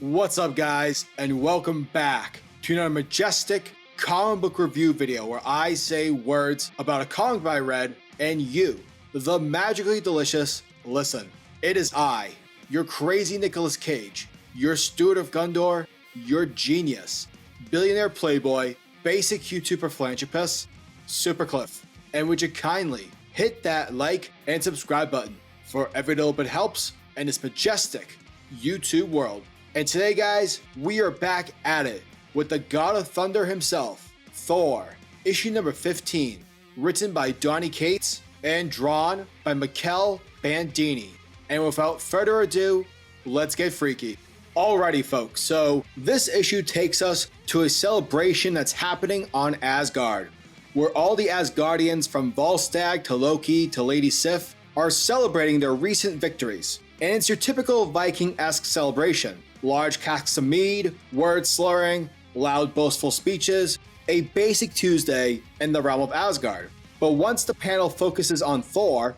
What's up guys, and welcome back to another majestic comic book review video where I say words about a comic book I read and you, the magically delicious, listen. It is I, your crazy Nicolas Cage, your steward of Gondor, your genius, billionaire playboy, basic YouTuber philanthropist, SuperCliff. And would you kindly hit that like and subscribe button for every little bit helps in this majestic YouTube world. And today guys, we are back at it with the God of Thunder himself, Thor, issue number 15, written by Donny Cates and drawn by Mikel Bandini. And without further ado, let's get freaky. Alrighty folks, so this issue takes us to a celebration that's happening on Asgard, where all the Asgardians from Volstagg to Loki to Lady Sif are celebrating their recent victories. And it's your typical Viking-esque celebration. Large casks of mead, word slurring, loud boastful speeches, a basic Tuesday in the realm of Asgard. But once the panel focuses on Thor,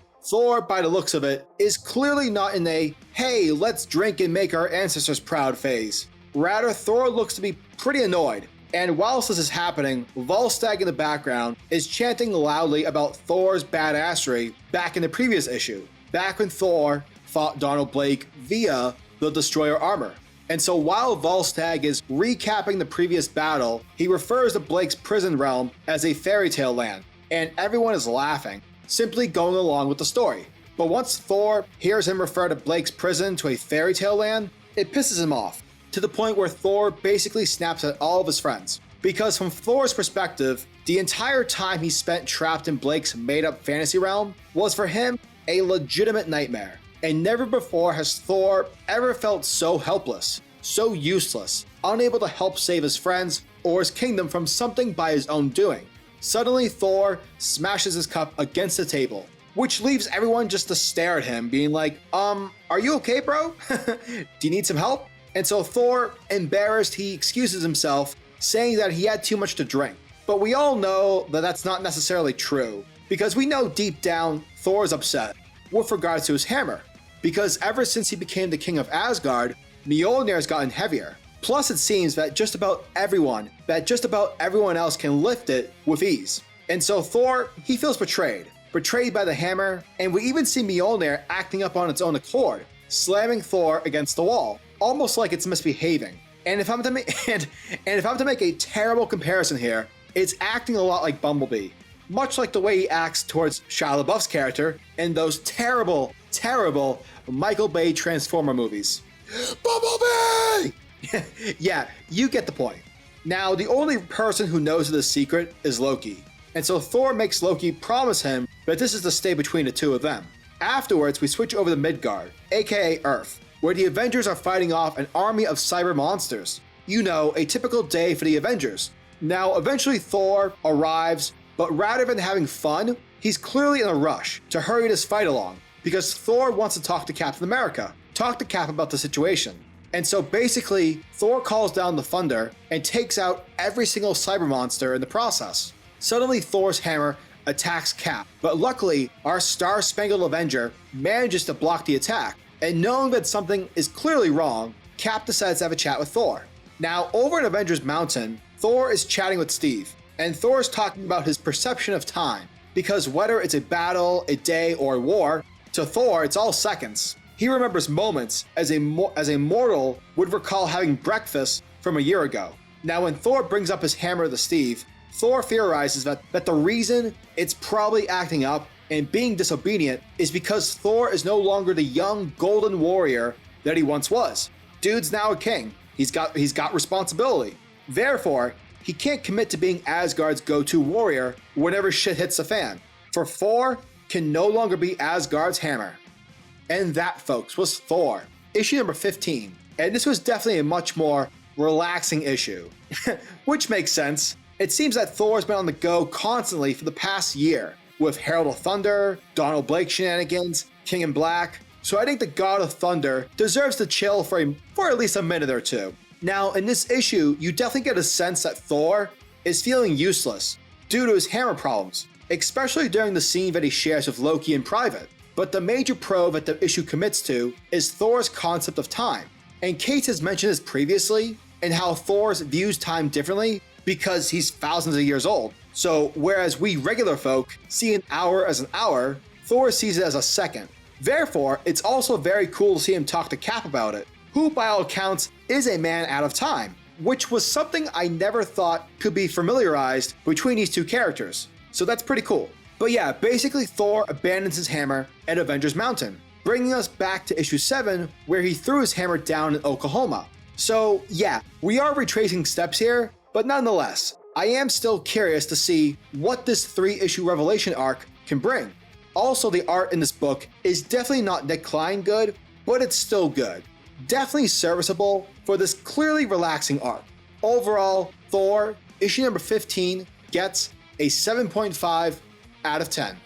by the looks of it, is clearly not in a, hey, let's drink and make our ancestors proud phase. Rather, Thor looks to be pretty annoyed. And whilst this is happening, Volstagg in the background is chanting loudly about Thor's badassery back in the previous issue, back when Thor fought Donald Blake via the Destroyer armor. And so while Volstagg is recapping the previous battle, he refers to Blake's prison realm as a fairy tale land, and everyone is laughing, simply going along with the story. But once Thor hears him refer to Blake's prison to a fairy tale land, it pisses him off, to the point where Thor basically snaps at all of his friends. Because from Thor's perspective, the entire time he spent trapped in Blake's made-up fantasy realm was for him a legitimate nightmare. And never before has Thor ever felt so helpless, so useless, unable to help save his friends or his kingdom from something by his own doing. Suddenly Thor smashes his cup against the table, which leaves everyone just to stare at him, being like, are you okay, bro? Do you need some help? And so Thor, embarrassed, he excuses himself, saying that he had too much to drink. But we all know that that's not necessarily true, because we know deep down Thor's upset with regards to his hammer. Because ever since he became the king of Asgard, Mjolnir's gotten heavier. Plus it seems that just about everyone else can lift it with ease. And so Thor, he feels betrayed by the hammer, and we even see Mjolnir acting up on its own accord, slamming Thor against the wall, almost like it's misbehaving. And if I'm to make a terrible comparison here, it's acting a lot like Bumblebee, much like the way he acts towards Shia LaBeouf's character in those terrible Michael Bay Transformer movies. Bumblebee! Yeah, you get the point. Now, the only person who knows this secret is Loki. And so Thor makes Loki promise him that this is to stay between the two of them. Afterwards, we switch over to Midgard, aka Earth, where the Avengers are fighting off an army of cyber monsters. You know, a typical day for the Avengers. Now, eventually Thor arrives, but rather than having fun, he's clearly in a rush to hurry this fight along, because Thor wants to talk to Captain America, talk to Cap about the situation. And so basically, Thor calls down the thunder and takes out every single cyber monster in the process. Suddenly, Thor's hammer attacks Cap, but luckily, our Star-Spangled Avenger manages to block the attack. And knowing that something is clearly wrong, Cap decides to have a chat with Thor. Now, over in Avengers Mountain, Thor is chatting with Steve, and Thor is talking about his perception of time, because whether it's a battle, a day, or a war, to Thor, it's all seconds. He remembers moments as a mortal would recall having breakfast from a year ago. Now, when Thor brings up his hammer to Steve, Thor theorizes that the reason it's probably acting up and being disobedient is because Thor is no longer the young golden warrior that he once was. Dude's now a king. He's got responsibility. Therefore, he can't commit to being Asgard's go-to warrior whenever shit hits the fan. For Thor can no longer be Asgard's hammer. And that, folks, was Thor, issue number 15. And this was definitely a much more relaxing issue, which makes sense. It seems that Thor's been on the go constantly for the past year, with Herald of Thunder, Donald Blake shenanigans, King in Black. So I think the God of Thunder deserves to chill for at least a minute or two. Now, in this issue, you definitely get a sense that Thor is feeling useless due to his hammer problems, especially during the scene that he shares with Loki in private. But the major probe that the issue commits to is Thor's concept of time. And Kate has mentioned this previously, and how Thor views time differently because he's thousands of years old. So whereas we regular folk see an hour as an hour, Thor sees it as a second. Therefore, it's also very cool to see him talk to Cap about it, who by all accounts is a man out of time, which was something I never thought could be familiarized between these two characters. So that's pretty cool. But yeah, basically Thor abandons his hammer at Avengers Mountain, bringing us back to issue 7 where he threw his hammer down in Oklahoma. So yeah, we are retracing steps here, but nonetheless, I am still curious to see what this 3-issue Revelation arc can bring. Also, the art in this book is definitely not Nick Klein good, but it's still good. Definitely serviceable for this clearly relaxing arc. Overall, Thor, issue number 15 gets a 7.5 out of 10.